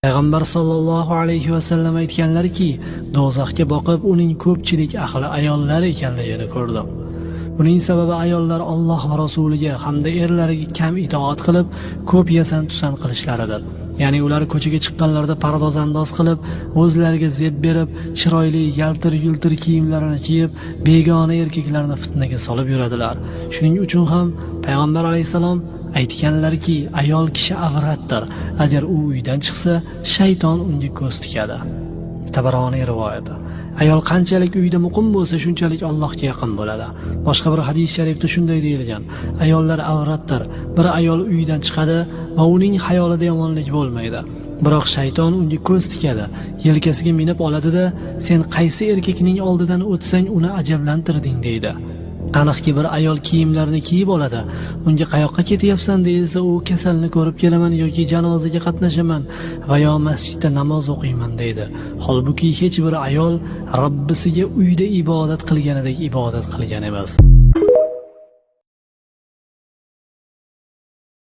Payg'ambar sollallohu alayhi va sallam aytganlarki, do'zaxga boqib uning ko'pchilik ahli ayollar ekanligini ko'rdim. Buning sababi ayollar Alloh va rasuliga hamda erlariga kam itoat qilib, ko'p yasan-tusan qilishlaridir. Ya'ni ular ko'chaga chiqqanlarida pardoz-andoz qilib, o'zlariga zeb berib, chiroyli, yaltir-yultir kiyimlarini kiyib, begona erkaklarni fitnaga solib yuradilar. Shuning uchun ham Payg'ambar alayhisalom aytganlarki, ayol kishi avratdir. Agar u uydan chiqsa, shayton unga ko'z tikadi. Tabaroniy rivoyati. Ayol qanchalik uyda muqim bo'lsa, shunchalik Allohga yaqin bo'ladi. Boshqa bir hadis sharifda shunday deyilgan: ayollar avratdir. Bir ayol uydan chiqadi va uning xayolida yomonlik bo'lmaydi. Biroq shayton unga ko'z tikadi, yelkasiga minib oladi-da, sen qaysi erkakning oldidan o'tsang uni ajablantirding deydi. Aniqki bir ayol kiyimlarini kiyib oladi. Unga qayoqqa ketyapsan deyilsa, u kasalni ko'rib kelaman yoki janozaga qatnashaman va yo masjidda namoz o'qiyman deydi. Holbuki hech bir ayol Robbisiga uyda ibodat qilganidek ibodat qilgan emas.